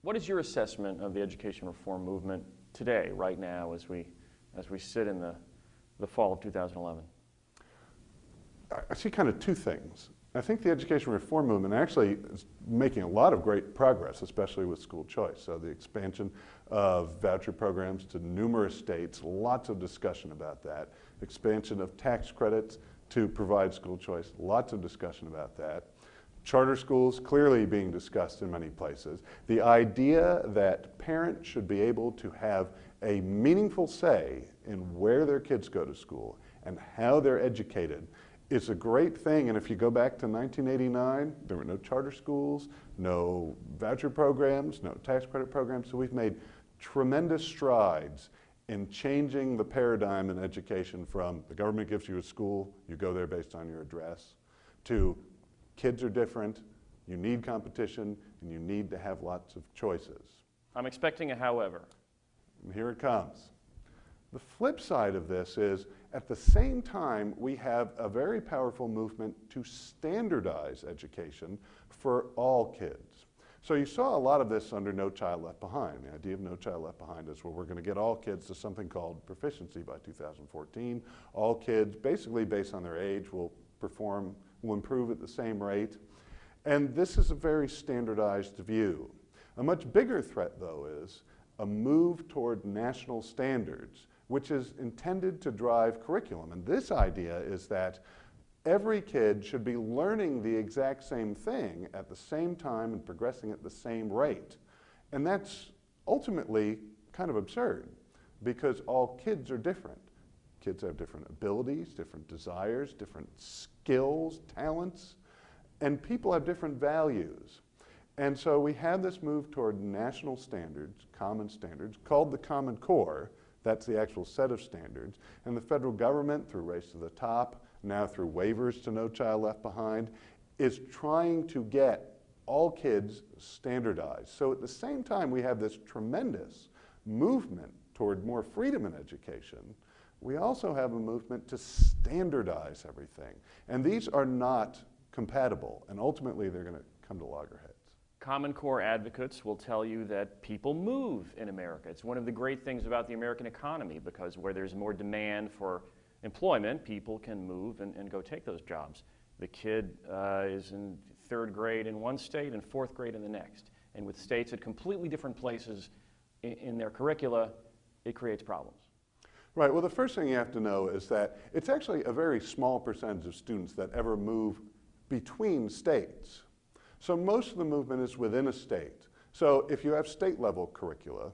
What is your assessment of the education reform movement today, right now, as we sit in the fall of 2011? I see kind of two things. I think the education reform movement actually is making a lot of great progress, especially with school choice. So the expansion of voucher programs to numerous states, lots of discussion about that. Expansion of tax credits to provide school choice, lots of discussion about that. Charter schools clearly being discussed in many places. The idea that parents should be able to have a meaningful say in where their kids go to school and how they're educated is a great thing. And if you go back to 1989, there were no charter schools, no voucher programs, no tax credit programs. So we've made tremendous strides in changing the paradigm in education from the government gives you a school, you go there based on your address, to kids are different, you need competition, and you need to have lots of choices. I'm expecting a however. And here it comes. The flip side of this is, at the same time, we have a very powerful movement to standardize education for all kids. So you saw a lot of this under No Child Left Behind. The idea of No Child Left Behind is where we're going to get all kids to something called proficiency by 2014. All kids, basically based on their age, will improve at the same rate. And this is a very standardized view. A much bigger threat, though, is a move toward national standards, which is intended to drive curriculum. And this idea is that every kid should be learning the exact same thing at the same time and progressing at the same rate. And that's ultimately kind of absurd, because all kids are different. Kids have different abilities, different desires, different skills, talents, and people have different values. And so we have this move toward national standards, common standards, called the Common Core. That's the actual set of standards. And the federal government, through Race to the Top, now through waivers to No Child Left Behind, is trying to get all kids standardized. So at the same time we have this tremendous movement toward more freedom in education, we also have a movement to standardize everything. And these are not compatible, and ultimately they're going to come to loggerheads. Common Core advocates will tell you that people move in America. It's one of the great things about the American economy, because where there's more demand for employment, people can move and go take those jobs. The kid is in third grade in one state and fourth grade in the next. And with states at completely different places in their curricula, it creates problems. Right, well, the first thing you have to know is that it's actually a very small percentage of students that ever move between states. So most of the movement is within a state. So if you have state level curricula,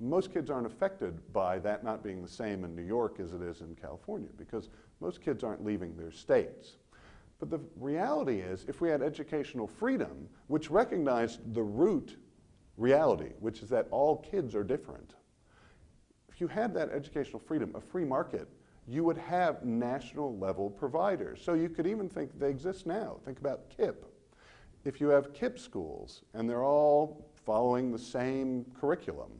most kids aren't affected by that not being the same in New York as it is in California, because most kids aren't leaving their states. But the reality is, if we had educational freedom, which recognized the root reality, which is that all kids are different, if you had that educational freedom, a free market, you would have national level providers. So you could even think they exist now. Think about KIPP. If you have KIPP schools and they're all following the same curriculum,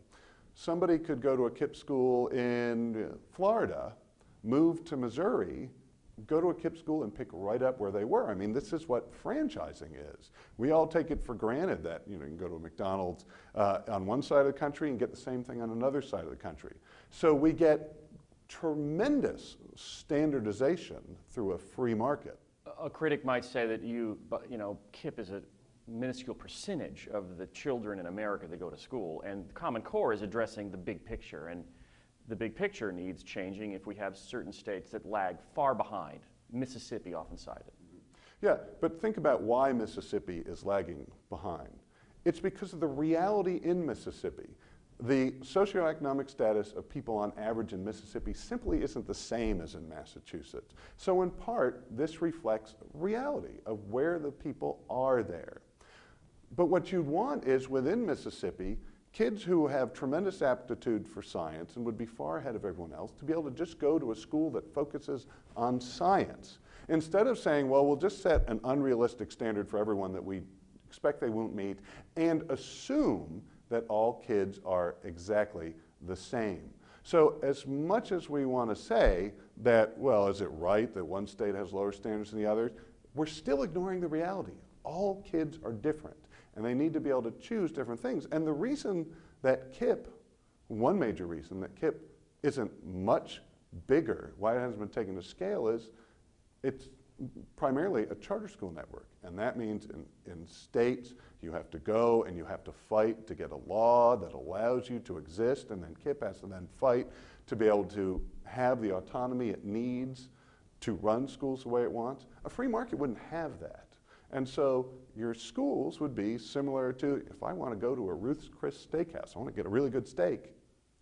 somebody could go to a KIPP school in Florida, move to Missouri, go to a KIPP school and pick right up where they were. I mean, this is what franchising is. We all take it for granted that you can go to a McDonald's on one side of the country and get the same thing on another side of the country. So we get tremendous standardization through a free market. A critic might say that KIPP is a minuscule percentage of the children in America that go to school, and the Common Core is addressing the big picture, and the big picture needs changing if we have certain states that lag far behind. Mississippi often cited. Yeah, but think about why Mississippi is lagging behind. It's because of the reality in Mississippi. The socioeconomic status of people on average in Mississippi simply isn't the same as in Massachusetts. So in part, this reflects reality of where the people are there. But what you'd want is, within Mississippi, kids who have tremendous aptitude for science and would be far ahead of everyone else to be able to just go to a school that focuses on science. Instead of saying, well, we'll just set an unrealistic standard for everyone that we expect they won't meet and assume that all kids are exactly the same. So as much as we want to say that, well, is it right that one state has lower standards than the others, we're still ignoring the reality. All kids are different. and they need to be able to choose different things. And the reason that KIPP, one major reason that KIPP isn't much bigger, why it hasn't been taken to scale, is it's primarily a charter school network. And that means in states, you have to go and you have to fight to get a law that allows you to exist, and then KIPP has to then fight to be able to have the autonomy it needs to run schools the way it wants. A free market wouldn't have that. And so your schools would be similar to, if I want to go to a Ruth's Chris Steakhouse, I want to get a really good steak,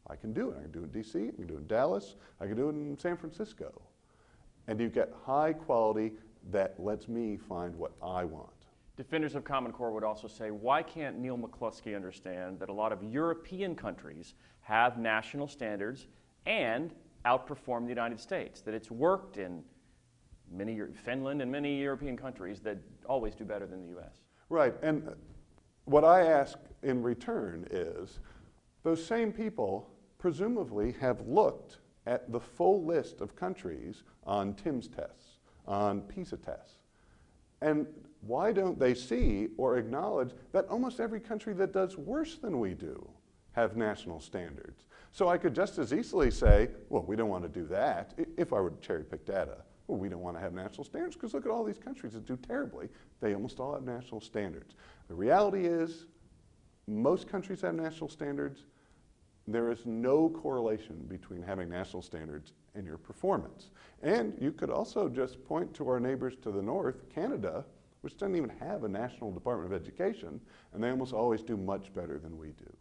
I can do it. I can do it in DC, I can do it in Dallas, I can do it in San Francisco. And you get high quality that lets me find what I want. Defenders of Common Core would also say, why can't Neal McCluskey understand that a lot of European countries have national standards and outperform the United States, that it's worked in Finland and many European countries that always do better than the US? Right, and what I ask in return is, those same people presumably have looked at the full list of countries on TIMSS tests, on PISA tests. And why don't they see or acknowledge that almost every country that does worse than we do have national standards? So I could just as easily say, well, we don't want to do that, if I were to cherry pick data. Well, we don't want to have national standards because look at all these countries that do terribly. They almost all have national standards. The reality is, most countries have national standards. There is no correlation between having national standards and your performance. And you could also just point to our neighbors to the north, Canada, which doesn't even have a national Department of Education, and they almost always do much better than we do.